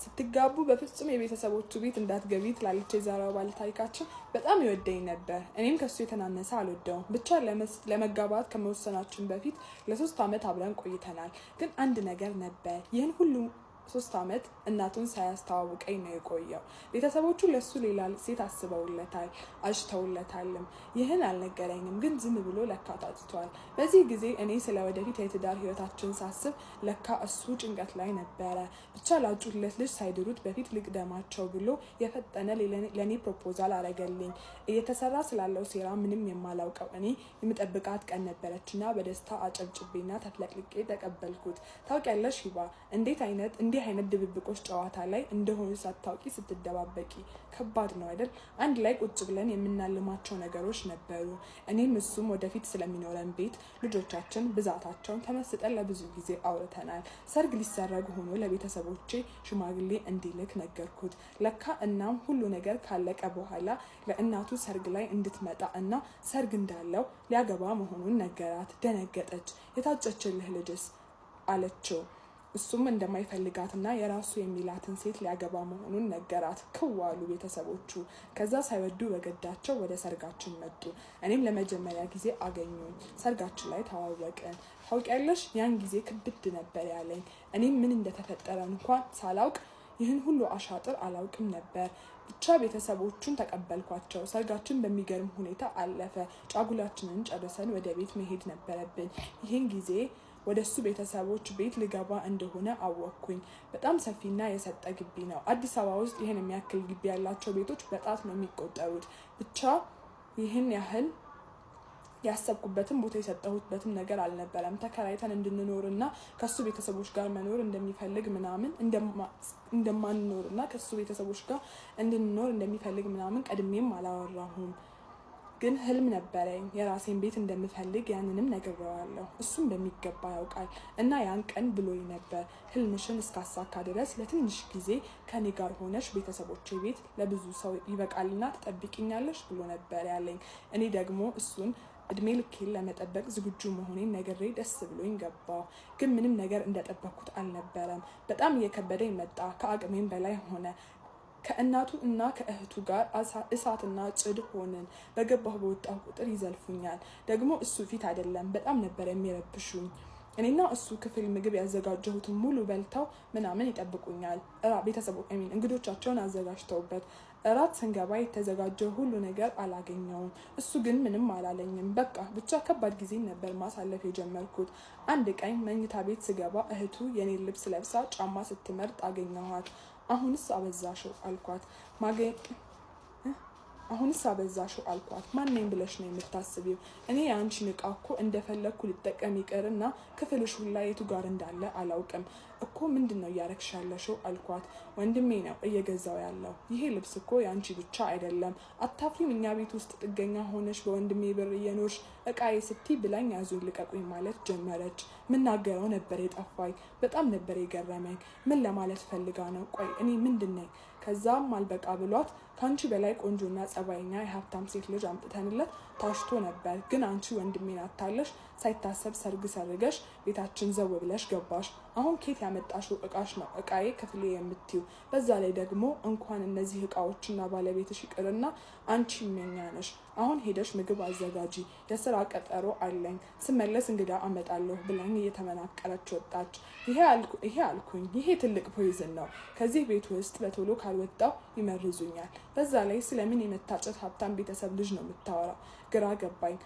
ስትጋቡ በፍጹም የቤተሰቦቹ ቤት እንዳትገቢ ትላለች የዛሬዋ ባለ ታሪካችን። በጣም ይወደኝ ነበር፣ እኔም ከሱ የተናነሰ አልወደውም። ብቻ ለመጋባት ከመወሰናችን በፊት ለ3 ዓመት አብረን ቆይተናል። ግን አንድ ነገር ነበር። ይህን ሁሉ 3 ዓመት እናቱን ሳያስተዋውቀኝ ነው የቆየው። ቤተሰቦቹ ለሱ ሌላ ሴት አስበውለታል፣ አጭተውለታልም። ይህን አልነገረኝም፣ ግን ዝም ብሎ ለካ ታጭቷል። በዚህ ጊዜ እኔ ስለ ወደፊት የትዳር ህይወታችን ሳስብ ለካ እሱ ጭንቀት ላይ ነበረ። ብቻ ላጩለት ልጅ ሳይድሩት በፊት ልቅደማቸው ብሎ የፈጠነ ለእኔ ፕሮፖዛል አረገልኝ። እየተሰራ ስላለው ሴራ ምንም የማላውቀው እኔ የምጠብቃት ቀን ነበረችና በደስታ አጨብጭቤና ተፍለቅልቄ ተቀበልኩት። ታውቂያለሽ ሂባ፣ እንዲህ አይነት ድብብቆች ጨዋታ ላይ እንደሆኑ ሳታውቂ ስትደባበቂ ከባድ ነው አይደል? አንድ ላይ ቁጭ ብለን የምናልማቸው ነገሮች ነበሩ። እኔም እሱም ወደፊት ስለሚኖረን ቤት፣ ልጆቻችን ብዛታቸውን ተመስጠን ለብዙ ጊዜ አውርተናል። ሰርግ ሊሰረግ ሆኖ ለቤተሰቦቼ ሽማግሌ እንዲልክ ነገርኩት። ለካ እናም ሁሉ ነገር ካለቀ በኋላ ለእናቱ ሰርግ ላይ እንድትመጣ እና ሰርግ እንዳለው ሊያገባ መሆኑን ነገራት። ደነገጠች። የታጨችልህ ልጅስ አለችው። እሱም እንደማይፈልጋትና የራሱ የሚላትን ሴት ሊያገባ መሆኑን ነገራት። ክዋሉ ቤተሰቦቹ። ከዛ ሳይወዱ በገዳቸው ወደ ሰርጋችን መጡ። እኔም ለመጀመሪያ ጊዜ አገኙኝ። ሰርጋችን ላይ ተዋወቅን። ታውቂያለሽ፣ ያን ጊዜ ክብድ ነበር ያለኝ። እኔም ምን እንደተፈጠረ እንኳን ሳላውቅ ይህን ሁሉ አሻጥር አላውቅም ነበር። ብቻ ቤተሰቦቹን ተቀበልኳቸው። ሰርጋችን በሚገርም ሁኔታ አለፈ። ጫጉላችንን ጨርሰን ወደ ቤት መሄድ ነበረብን። ይህን ጊዜ ወደ እሱ ቤተሰቦች ቤት ልገባ እንደሆነ አወቅኩኝ። በጣም ሰፊና የሰጠ ግቢ ነው። አዲስ አበባ ውስጥ ይህን የሚያክል ግቢ ያላቸው ቤቶች በጣት ነው የሚቆጠሩት። ብቻ ይህን ያህል ያሰብኩበትም ቦታ የሰጠሁበትም ነገር አልነበረም። ተከራይተን እንድንኖርና ከሱ ቤተሰቦች ጋር መኖር እንደሚፈልግ ምናምን እንደማንኖርና ከሱ ቤተሰቦች ጋር እንድንኖር እንደሚፈልግ ምናምን ቀድሜም አላወራሁም። ግን ህልም ነበረኝ። የራሴን ቤት እንደምፈልግ ያንንም ነግሬዋለሁ። እሱም በሚገባ ያውቃል እና ያን ቀን ብሎኝ ነበር፣ ህልምሽን እስካሳካ ድረስ ለትንሽ ጊዜ ከኔ ጋር ሆነሽ ቤተሰቦቼ ቤት ለብዙ ሰው ይበቃልና ትጠብቂኛለሽ ብሎ ነበር ያለኝ። እኔ ደግሞ እሱን እድሜ ልኬን ለመጠበቅ ዝግጁ መሆኔን ነግሬ ደስ ብሎኝ ገባው። ግን ምንም ነገር እንደጠበቅኩት አልነበረም። በጣም እየከበደኝ መጣ። ከአቅሜም በላይ ሆነ። ከእናቱ እና ከእህቱ ጋር እሳትና ጭድ ሆንን። በገባሁ በወጣሁ ቁጥር ይዘልፉኛል። ደግሞ እሱ ፊት አይደለም፣ በጣም ነበር የሚረብሹኝ። እኔና እሱ ክፍል ምግብ ያዘጋጀሁትን ሙሉ በልተው ምናምን ይጠብቁኛል። እንግዶቻቸውን አዘጋጅተውበት እራት ስንገባ የተዘጋጀ ሁሉ ነገር አላገኘውም። እሱ ግን ምንም አላለኝም። በቃ ብቻ ከባድ ጊዜ ነበር ማሳለፍ የጀመርኩት። አንድ ቀን መኝታ ቤት ስገባ እህቱ የኔን ልብስ ለብሳ ጫማ ስትመርጥ አገኘኋት። አሁንስ አበዛሽው አልኳት። ማንነኝ ብለሽ ነው የምታስቢው? እኔ የአንቺን ዕቃ እኮ እንደፈለግኩ ልጠቀም ይቅርና ክፍልሽ ሁላ የቱ ጋር እንዳለ አላውቅም እኮ። ምንድን ነው እያረግሽ ያለሽው አልኳት። ወንድሜ ነው እየገዛው ያለው። ይሄ ልብስ እኮ የአንቺ ብቻ አይደለም። አታፍሪም? እኛ ቤት ውስጥ ጥገኛ ሆነሽ በወንድሜ ብር እየኖርሽ እቃዬ ስትይ ብላኝ ያዙኝ ልቀቁኝ ማለት ጀመረች። ምናገረው ነበር የጠፋኝ። በጣም ነበር የገረመኝ። ምን ለማለት ፈልጋ ነው? ቆይ እኔ ምንድን ነኝ? ከዛም አልበቃ ብሏት ከአንቺ በላይ ቆንጆና ጸባይኛ የሀብታም ሴት ልጅ አምጥተንለት ታሽቶ ነበር። ግን አንቺ ወንድሜን አታለሽ ሳይታሰብ ሰርግ ሰርገሽ ቤታችን ዘው ብለሽ ገባሽ። አሁን ኬት ያመጣሽው እቃሽ ነው እቃዬ ክፍሌ የምትዩ? በዛ ላይ ደግሞ እንኳን እነዚህ እቃዎችና ባለቤትሽ ይቅርና አንቺ የኛ ነሽ። አሁን ሄደሽ ምግብ አዘጋጂ፣ የስራ ቀጠሮ አለኝ፣ ስመለስ እንግዳ አመጣለሁ ብላኝ እየተመናቀረች ወጣች። ይሄ አልኩኝ፣ ይሄ ትልቅ ፖይዝን ነው። ከዚህ ቤት ውስጥ በቶሎ ካልወጣው ይመርዙኛል። በዛ ላይ ስለምን የመታጨት ሀብታም ቤተሰብ ልጅ ነው የምታወራው? ግራ ገባኝ።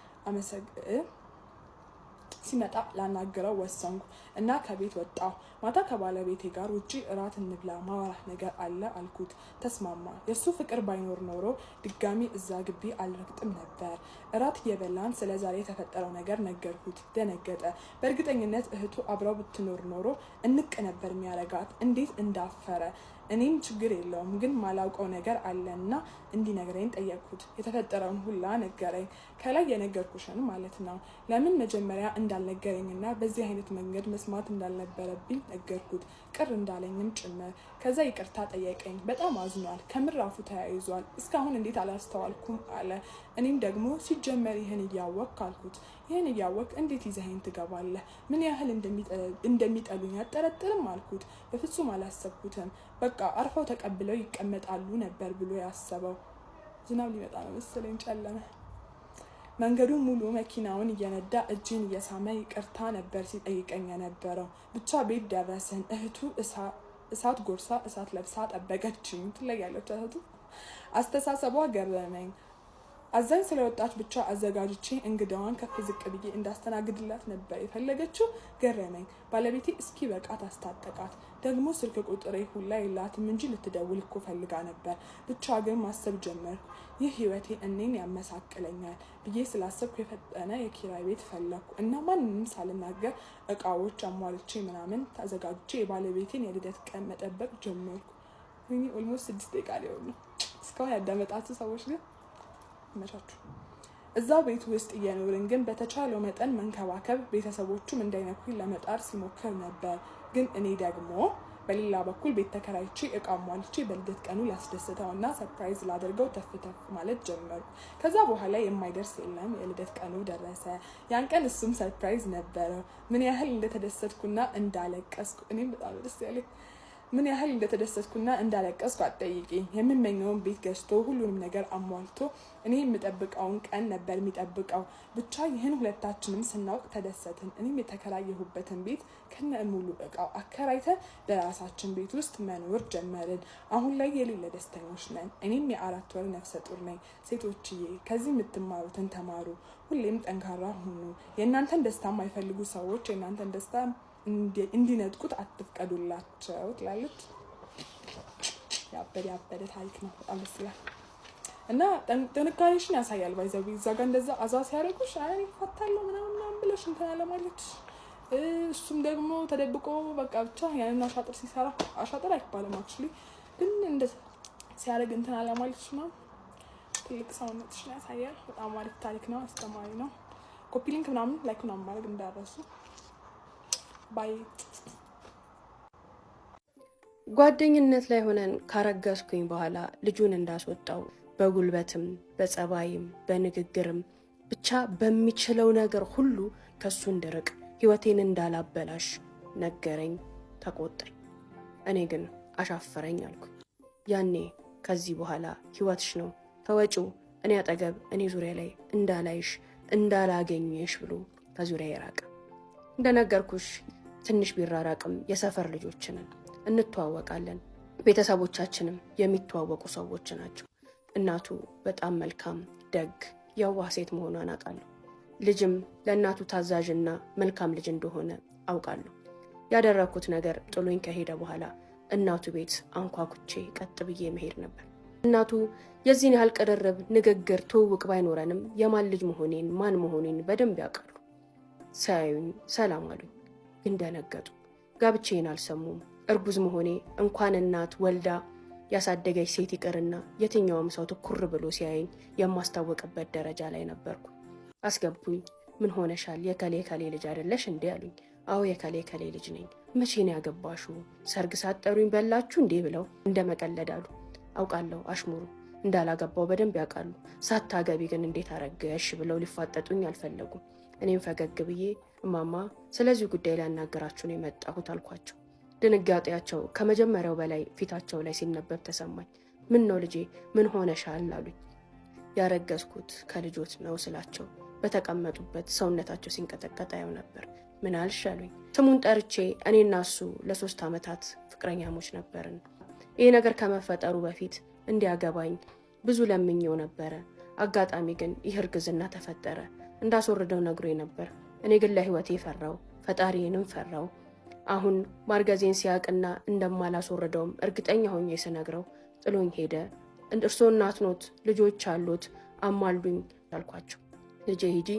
ሲመጣ ላናግረው ወሰንኩ እና ከቤት ወጣሁ። ማታ ከባለቤቴ ጋር ውጪ እራት እንብላ፣ ማወራህ ነገር አለ አልኩት። ተስማማ። የእሱ ፍቅር ባይኖር ኖሮ ድጋሚ እዛ ግቢ አልረግጥም ነበር። እራት እየበላን ስለ ዛሬ የተፈጠረው ነገር ነገርኩት። ደነገጠ። በእርግጠኝነት እህቱ አብረው ብትኖር ኖሮ እንቅ ነበር የሚያረጋት። እንዴት እንዳፈረ። እኔም ችግር የለውም ግን ማላውቀው ነገር አለና እንዲነግረኝ ጠየቅኩት። የተፈጠረውን ሁላ ነገረኝ። ከላይ የነገርኩሽን ማለት ነው። ለምን መጀመሪያ እንዳልነገረኝና በዚህ አይነት መንገድ መስማት እንዳልነበረብኝ ነገርኩት። ቅር እንዳለኝም ጭምር። ከዛ ይቅርታ ጠየቀኝ። በጣም አዝኗል። ከምር አፉ ተያይዟል። እስካሁን እንዴት አላስተዋልኩም አለ። እኔም ደግሞ ሲጀመር ይህን እያወቅ አልኩት። ይህን እያወቅ እንዴት ይዘኸኝ ትገባለህ? ምን ያህል እንደሚጠሉኝ አጠረጥርም አልኩት። በፍጹም አላሰብኩትም። በቃ አርፈው ተቀብለው ይቀመጣሉ ነበር ብሎ ያሰበው። ዝናብ ሊመጣ ነው መሰለኝ፣ ጨለመ። መንገዱን ሙሉ መኪናውን እየነዳ እጅን እየሳመ ይቅርታ ነበር ሲጠይቀኝ የነበረው። ብቻ ቤት ደረስን። እህቱ እሳት ጎርሳ እሳት ለብሳ ጠበቀችኝ። ትለያለች እህቱ። አስተሳሰቧ ገረመኝ። አዛኝ ስለወጣች ብቻ አዘጋጅቼ እንግዳዋን ከፍ ዝቅ ብዬ እንዳስተናግድላት ነበር የፈለገችው። ገረመኝ። ባለቤቴ እስኪ በቃት አስታጠቃት። ደግሞ ስልክ ቁጥሬ ሁላ የላትም እንጂ ልትደውል እኮ ፈልጋ ነበር። ብቻ ግን ማሰብ ጀመርኩ። ይህ ህይወቴ እኔን ያመሳቅለኛል ብዬ ስላሰብኩ የፈጠነ የኪራይ ቤት ፈለኩ እና ማንንም ሳልናገር እቃዎች አሟልቼ ምናምን ተዘጋጅቼ የባለቤቴን የልደት ቀን መጠበቅ ጀመርኩ። ኦልሞስት 6 ደቂቃ ሊሆን ነው። እስካሁን ያዳመጣችሁ ሰዎች ግን መቻችሁ። እዛው ቤት ውስጥ እየኖርን ግን በተቻለው መጠን መንከባከብ፣ ቤተሰቦቹም እንዳይነኩኝ ለመጣር ሲሞክር ነበር። ግን እኔ ደግሞ በሌላ በኩል ቤት ተከራይቼ እቃ ሟልቼ በልደት ቀኑ ላስደስተውና ሰርፕራይዝ ላደርገው ተፍ ማለት ጀመሩ። ከዛ በኋላ የማይደርስ የለም። የልደት ቀኑ ደረሰ። ያን ቀን እሱም ሰርፕራይዝ ነበረው። ምን ያህል እንደተደሰትኩና እንዳለቀስኩ እኔም በጣም ደስ ያለኝ ምን ያህል እንደተደሰትኩና እንዳለቀስኩ አትጠይቂኝ። የምመኘውን ቤት ገዝቶ ሁሉንም ነገር አሟልቶ እኔ የምጠብቀውን ቀን ነበር የሚጠብቀው። ብቻ ይህን ሁለታችንም ስናውቅ ተደሰትን። እኔም የተከራየሁበትን ቤት ከነ ሙሉ እቃው አከራይተን በራሳችን ቤት ውስጥ መኖር ጀመርን። አሁን ላይ የሌለ ደስተኞች ነን። እኔም የ4 ወር ነፍሰ ጡር ነኝ። ሴቶችዬ ከዚህ የምትማሩትን ተማሩ። ሁሌም ጠንካራ ሁኑ። የእናንተን ደስታ የማይፈልጉ ሰዎች የእናንተን ደስታ እንዲነጥቁት አትፍቀዱላቸው ትላለች። ያበደ ታሪክ ነው። በጣም ደስ ይላል እና ጥንካሬሽን ያሳያል። ባይዘው እዛ ጋር እንደዛ አዛ ሲያደርጉሽ አይ ፈታለው ምናምን ብለሽ እንትን አለ ማለት። እሱም ደግሞ ተደብቆ በቃ ብቻ ያንን አሻጥር ሲሰራ አሻጥር አይባልም አክቹሊ ግን እንደ ሲያደርግ እንትን አለ ማለት ነው። ትልቅ ሰውነትሽን ያሳያል። በጣም አሪፍ ታሪክ ነው። አስተማሪ ነው። ኮፒ ሊንክ ምናምን ላይክ ምናምን ማድረግ እንዳረሱ ባይ። ጓደኝነት ላይ ሆነን ካረገዝኩኝ በኋላ ልጁን እንዳስወጣው በጉልበትም በጸባይም በንግግርም ብቻ በሚችለው ነገር ሁሉ ከሱ እንድርቅ ህይወቴን እንዳላበላሽ ነገረኝ፣ ተቆጣኝ። እኔ ግን አሻፈረኝ አልኩ። ያኔ ከዚህ በኋላ ህይወትሽ ነው ተወጪው፣ እኔ አጠገብ እኔ ዙሪያ ላይ እንዳላይሽ እንዳላገኘሽ ብሎ ከዙሪያ ይራቅ። እንደነገርኩሽ ትንሽ ቢራራቅም የሰፈር ልጆች ነን፣ እንተዋወቃለን። ቤተሰቦቻችንም የሚተዋወቁ ሰዎች ናቸው። እናቱ በጣም መልካም ደግ የዋህ ሴት መሆኗን አውቃለሁ። ልጅም ለእናቱ ታዛዥና መልካም ልጅ እንደሆነ አውቃለሁ። ያደረኩት ነገር ጥሎኝ ከሄደ በኋላ እናቱ ቤት አንኳኩቼ ቀጥ ብዬ መሄድ ነበር። እናቱ የዚህን ያህል ቅርርብ፣ ንግግር፣ ትውውቅ ባይኖረንም የማን ልጅ መሆኔን ማን መሆኔን በደንብ ያውቃሉ። ሳያዩኝ ሰላም አሉኝ፣ ግን ደነገጡ። ጋብቼን አልሰሙም። እርጉዝ መሆኔ እንኳን እናት ወልዳ ያሳደገች ሴት ይቅርና የትኛውም ሰው ትኩር ብሎ ሲያየኝ የማስታወቅበት ደረጃ ላይ ነበርኩ። አስገቡኝ። ምን ሆነሻል? የከሌ ልጅ አይደለሽ እንዴ አሉኝ። አዎ የከሌ ልጅ ነኝ። መቼ ነው ያገባሽው? ሰርግ ሳትጠሩኝ በላችሁ እንዴ ብለው እንደ መቀለድ አሉ። አውቃለሁ አሽሙሩ እንዳላገባው በደንብ ያውቃሉ። ሳታገቢ ግን እንዴት አረገሽ ብለው ሊፋጠጡኝ አልፈለጉም። እኔም ፈገግ ብዬ እማማ ስለዚህ ጉዳይ ላናገራችሁ ነው የመጣሁት አልኳቸው። ድንጋጤያቸው ከመጀመሪያው በላይ ፊታቸው ላይ ሲነበብ ተሰማኝ። ምን ነው ልጄ ምን ሆነሻል አሉኝ። ያረገዝኩት ከልጆት ነው ስላቸው በተቀመጡበት ሰውነታቸው ሲንቀጠቀጥ አየው ነበር። ምን አልሽ አሉኝ። ስሙን ጠርቼ እኔና እሱ ለ3 ዓመታት ፍቅረኛሞች ነበርን። ይሄ ነገር ከመፈጠሩ በፊት እንዲያገባኝ ብዙ ለምኜው ነበረ። አጋጣሚ ግን ይህ እርግዝና ተፈጠረ። እንዳስወርደው ነግሮኝ ነበር። እኔ ግን ለህይወቴ ፈራው፣ ፈጣሪዬንም ፈራው። አሁን ማርገዜን ሲያቅና እንደማላስወርደውም እርግጠኛ ሆኜ ስነግረው ጥሎኝ ሄደ። እርስዎ እናት ኖት፣ ልጆች አሉት፣ አማልዱኝ አልኳቸው። ልጄ ሂጂ፣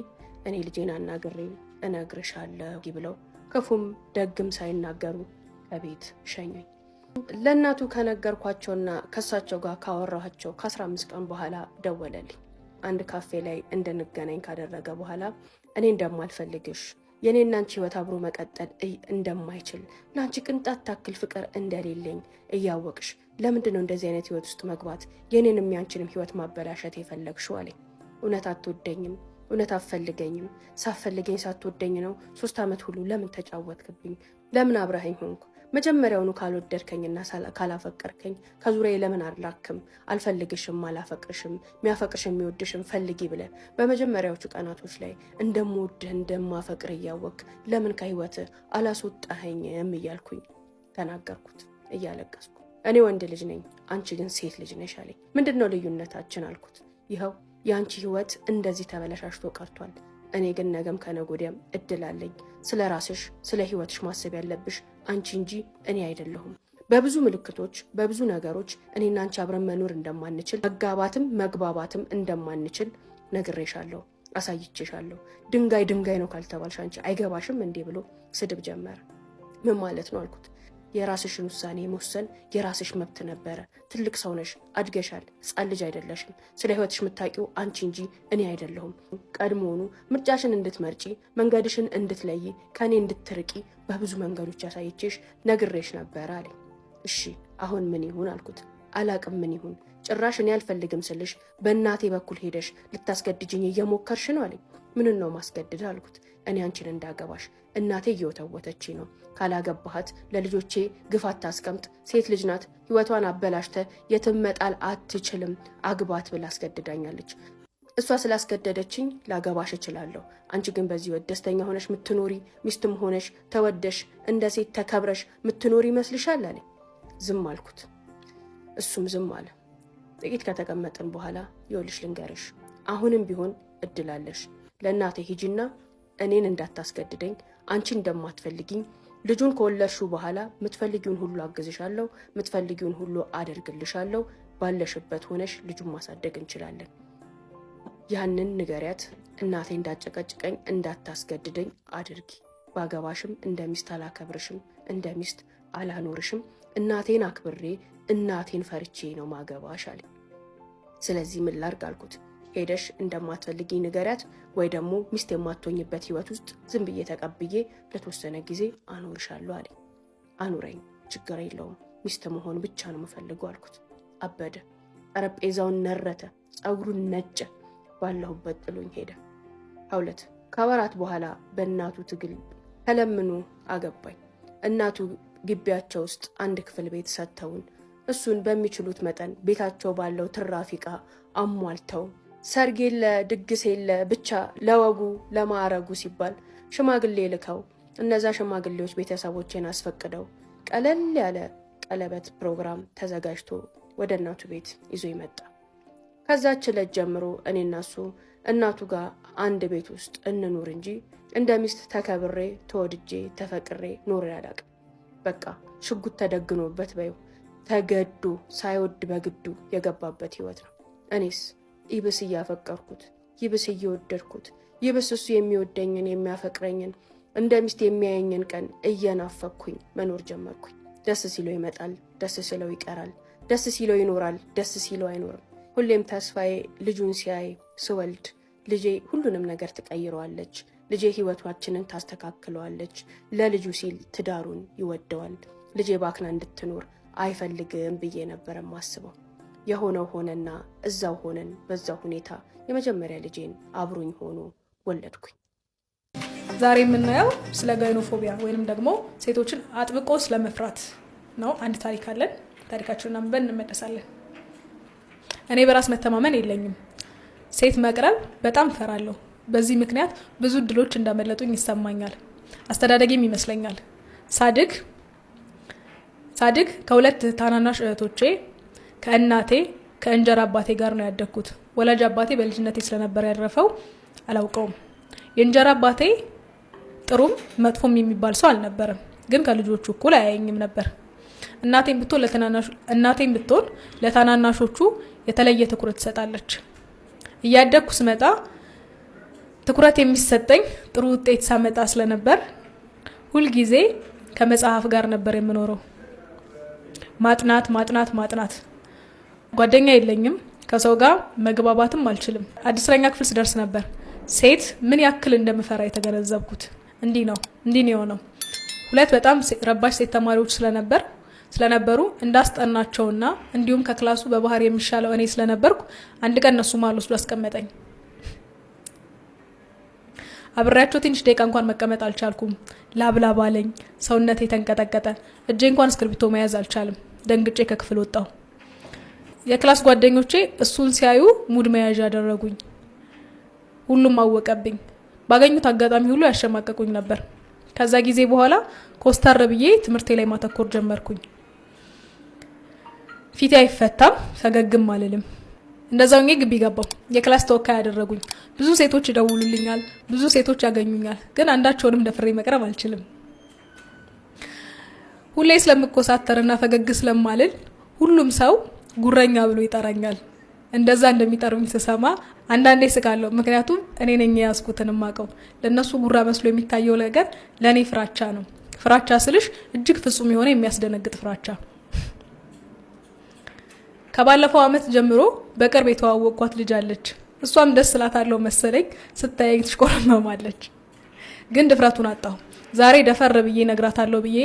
እኔ ልጄን አናግሬ እነግርሻለሁ ብለው ክፉም ደግም ሳይናገሩ ከቤት ሸኙኝ። ለእናቱ ከነገርኳቸውና ከሳቸው ጋር ካወራኋቸው ከ15 ቀን በኋላ ደወለልኝ። አንድ ካፌ ላይ እንድንገናኝ ካደረገ በኋላ እኔ እንደማልፈልግሽ የኔና አንቺ ህይወት አብሮ መቀጠል እንደማይችል ለአንቺ ቅንጣት ታክል ፍቅር እንደሌለኝ እያወቅሽ ለምንድን ነው እንደዚህ አይነት ህይወት ውስጥ መግባት የኔንም ያንቺንም ህይወት ማበላሸት የፈለግሽው አለኝ። እውነት አትወደኝም? እውነት አትፈልገኝም? ሳትፈልገኝ ሳትወደኝ ነው 3 ዓመት ሁሉ ለምን ተጫወትክብኝ? ለምን አብረኸኝ ሆንኩ? መጀመሪያውኑ ካልወደድከኝና ካላፈቀርከኝ ከዙሪያዬ ለምን አላክም? አልፈልግሽም፣ አላፈቅርሽም፣ የሚያፈቅርሽ የሚወድሽም ፈልጊ ብለህ በመጀመሪያዎቹ ቀናቶች ላይ እንደምወድህ እንደማፈቅር እያወቅ ለምን ከህይወትህ አላስወጣኸኝም እያልኩኝ ተናገርኩት እያለቀስኩ። እኔ ወንድ ልጅ ነኝ፣ አንቺ ግን ሴት ልጅ ነሽ አለኝ። ምንድነው ልዩነታችን አልኩት። ይኸው የአንቺ ህይወት እንደዚህ ተበለሻሽቶ ቀርቷል። እኔ ግን ነገም ከነጎዲያም እድል አለኝ። ስለ ራስሽ ስለ ህይወትሽ ማሰብ ያለብሽ አንቺ እንጂ እኔ አይደለሁም። በብዙ ምልክቶች በብዙ ነገሮች እኔና አንቺ አብረን መኖር እንደማንችል መጋባትም መግባባትም እንደማንችል ነግሬሻለሁ፣ አሳይቼሻለሁ። ድንጋይ ነው ካልተባልሽ አንቺ አይገባሽም እንዴ ብሎ ስድብ ጀመረ። ምን ማለት ነው አልኩት። የራስሽን ውሳኔ መወሰን የራስሽ መብት ነበረ። ትልቅ ሰው ነሽ፣ አድገሻል፣ ህፃን ልጅ አይደለሽም። ስለ ህይወትሽ የምታውቂው አንቺ እንጂ እኔ አይደለሁም። ቀድሞውኑ ምርጫሽን እንድትመርጪ መንገድሽን እንድትለይ ከኔ እንድትርቂ በብዙ መንገዶች ያሳይቼሽ ነግሬሽ ነበረ አለኝ። እሺ አሁን ምን ይሁን አልኩት። አላቅም ምን ይሁን። ጭራሽ እኔ አልፈልግም ስልሽ በእናቴ በኩል ሄደሽ ልታስገድጅኝ እየሞከርሽ ነው አለኝ። ምንን ነው ማስገድድ አልኩት። እኔ አንቺን እንዳገባሽ እናቴ እየወተወተች ነው። ካላገባሃት ለልጆቼ ግፍ አታስቀምጥ፣ ሴት ልጅ ናት፣ ህይወቷን አበላሽተ የትም መጣል አትችልም፣ አግባት ብላ አስገድዳኛለች። እሷ ስላስገደደችኝ ላገባሽ እችላለሁ። አንቺ ግን በዚህ ወድ ደስተኛ ሆነሽ ምትኖሪ፣ ሚስትም ሆነሽ ተወደሽ እንደ ሴት ተከብረሽ ምትኖሪ ይመስልሻል አለኝ። ዝም አልኩት። እሱም ዝም አለ። ጥቂት ከተቀመጥን በኋላ ይኸውልሽ ልንገርሽ፣ አሁንም ቢሆን እድላለሽ። ለእናቴ ሂጂና እኔን እንዳታስገድደኝ፣ አንቺ እንደማትፈልጊኝ ልጁን ከወለድሽው በኋላ ምትፈልጊውን ሁሉ አግዝሻለሁ፣ ምትፈልጊውን ሁሉ አደርግልሻለሁ። ባለሽበት ሆነሽ ልጁን ማሳደግ እንችላለን። ያንን ንገሪያት። እናቴ እንዳጨቀጭቀኝ እንዳታስገድደኝ አድርጊ። ባገባሽም እንደ ሚስት አላከብርሽም፣ እንደ ሚስት አላኖርሽም። እናቴን አክብሬ እናቴን ፈርቼ ነው ማገባሽ አለኝ። ስለዚህ ምን ላድርግ አልኩት። ሄደሽ እንደማትፈልጊኝ ንገሪያት፣ ወይ ደግሞ ሚስት የማትሆኝበት ህይወት ውስጥ ዝም ብዬ ተቀብዬ ለተወሰነ ጊዜ አኖርሻለሁ አለኝ። አኑረኝ፣ ችግር የለውም፣ ሚስት መሆን ብቻ ነው የምፈልገው አልኩት። አበደ። ጠረጴዛውን ነረተ፣ ፀጉሩን ነጨ፣ ባለሁበት ጥሎኝ ሄደ። ሐውለት ከወራት በኋላ በእናቱ ትግል ተለምኖ አገባኝ። እናቱ ግቢያቸው ውስጥ አንድ ክፍል ቤት ሰጥተውን እሱን በሚችሉት መጠን ቤታቸው ባለው ትራፊ ዕቃ አሟልተው ሰርግ የለ ድግስ የለ ብቻ ለወጉ ለማዕረጉ ሲባል ሽማግሌ ልከው እነዛ ሽማግሌዎች ቤተሰቦቼን አስፈቅደው ቀለል ያለ ቀለበት ፕሮግራም ተዘጋጅቶ ወደ እናቱ ቤት ይዞ ይመጣ። ከዛች ዕለት ጀምሮ እኔና እሱ እናቱ ጋር አንድ ቤት ውስጥ እንኑር እንጂ እንደ ሚስት ተከብሬ ተወድጄ ተፈቅሬ ኖሬ አላውቅም። በቃ ሽጉጥ ተደግኖበት በይው ተገዶ ሳይወድ በግዱ የገባበት ህይወት ነው። እኔስ ይብስ እያፈቀርኩት ይብስ እየወደድኩት ይብስ እሱ የሚወደኝን የሚያፈቅረኝን እንደ ሚስት የሚያየኝን ቀን እየናፈኩኝ መኖር ጀመርኩኝ። ደስ ሲለው ይመጣል፣ ደስ ሲለው ይቀራል፣ ደስ ሲለው ይኖራል፣ ደስ ሲለው አይኖርም። ሁሌም ተስፋዬ ልጁን ሲያይ ስወልድ ልጄ ሁሉንም ነገር ትቀይረዋለች፣ ልጄ ህይወታችንን ታስተካክለዋለች፣ ለልጁ ሲል ትዳሩን ይወደዋል፣ ልጄ ባክና እንድትኖር አይፈልግም ብዬ ነበር ማስበው። የሆነው ሆነና እዛው ሆነን በዛው ሁኔታ የመጀመሪያ ልጄን አብሮኝ ሆኖ ወለድኩኝ። ዛሬ የምናየው ስለ ጋይኖፎቢያ ወይንም ደግሞ ሴቶችን አጥብቆ ስለመፍራት ነው። አንድ ታሪክ አለን። ታሪካችንን አንብበን እንመለሳለን። እኔ በራስ መተማመን የለኝም። ሴት መቅረብ በጣም ፈራለሁ። በዚህ ምክንያት ብዙ እድሎች እንዳመለጡኝ ይሰማኛል። አስተዳደጌም ይመስለኛል። ሳድግ ከሁለት ታናናሽ እህቶቼ ከእናቴ ከእንጀራ አባቴ ጋር ነው ያደግኩት። ወላጅ አባቴ በልጅነቴ ስለነበር ያረፈው አላውቀውም። የእንጀራ አባቴ ጥሩም መጥፎም የሚባል ሰው አልነበረም፣ ግን ከልጆቹ እኩል አያየኝም ነበር። እናቴም ብትሆን ለታናናሾቹ የተለየ ትኩረት ትሰጣለች። እያደግኩ ስመጣ ትኩረት የሚሰጠኝ ጥሩ ውጤት ሳመጣ ስለነበር ሁልጊዜ ከመጽሐፍ ጋር ነበር የምኖረው። ማጥናት። ጓደኛ የለኝም፣ ከሰው ጋር መግባባትም አልችልም። አዲስረኛ ክፍል ስደርስ ነበር ሴት ምን ያክል እንደምፈራ የተገነዘብኩት። እንዲህ ነው የሆነው። ሁለት በጣም ረባሽ ሴት ተማሪዎች ስለነበሩ እንዳስጠናቸውና እንዲሁም ከክላሱ በባህር የሚሻለው እኔ ስለነበርኩ አንድ ቀን እነሱ መሃል ወስዶ አስቀመጠኝ። አብሬያቸው ትንሽ ደቂቃ እንኳን መቀመጥ አልቻልኩም። ላብላብ አለኝ፣ ሰውነቴ ተንቀጠቀጠ፣ እጄ እንኳን እስክርቢቶ መያዝ አልቻልም። ደንግጬ ከክፍል ወጣሁ። የክላስ ጓደኞቼ እሱን ሲያዩ ሙድ መያዣ አደረጉኝ። ሁሉም አወቀብኝ። ባገኙት አጋጣሚ ሁሉ ያሸማቀቁኝ ነበር። ከዛ ጊዜ በኋላ ኮስታር ብዬ ትምህርቴ ላይ ማተኮር ጀመርኩኝ። ፊቴ አይፈታም፣ ፈገግም አልልም። እንደዛውኝ ግቢ ገባሁ። የክላስ ተወካይ ያደረጉኝ። ብዙ ሴቶች ይደውሉልኛል፣ ብዙ ሴቶች ያገኙኛል፣ ግን አንዳቸውንም ደፍሬ መቅረብ አልችልም። ሁሌ ስለምኮሳተርና ፈገግ ስለማልል ሁሉም ሰው ጉረኛ ብሎ ይጠራኛል። እንደዛ እንደሚጠሩኝ ስሰማ አንዳንዴ ስቃለሁ። ምክንያቱም እኔ ነኝ ያስኩትን ማቀው። ለነሱ ጉራ መስሎ የሚታየው ነገር ለኔ ፍራቻ ነው። ፍራቻ ስልሽ እጅግ ፍጹም የሆነ የሚያስደነግጥ ፍራቻ። ከባለፈው አመት ጀምሮ በቅርብ የተዋወቅኳት ልጅ አለች። እሷም ደስ ስላታለው መሰለኝ ስታየኝ ትሽኮረመማለች። ግን ድፍረቱን አጣሁ። ዛሬ ደፈር ብዬ ነግራታለሁ ብዬ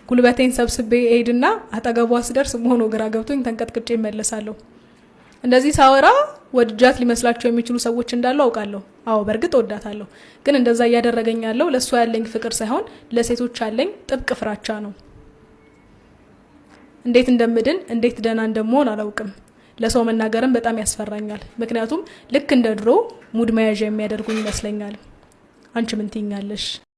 ጉልበቴን ሰብስቤ ሄድና አጠገቧ ስደርስ መሆኑ ግራ ገብቶኝ ተንቀጥቅጬ እመለሳለሁ። እንደዚህ ሳወራ ወድጃት ሊመስላቸው የሚችሉ ሰዎች እንዳሉ አውቃለሁ። አዎ በእርግጥ ወዳታለሁ። ግን እንደዛ እያደረገኝ ያለው ለእሷ ያለኝ ፍቅር ሳይሆን ለሴቶች ያለኝ ጥብቅ ፍራቻ ነው። እንዴት እንደምድን እንዴት ደህና እንደምሆን አላውቅም። ለሰው መናገርም በጣም ያስፈራኛል። ምክንያቱም ልክ እንደ ድሮ ሙድ መያዣ የሚያደርጉኝ ይመስለኛል። አንቺ ምን ትይኛለሽ?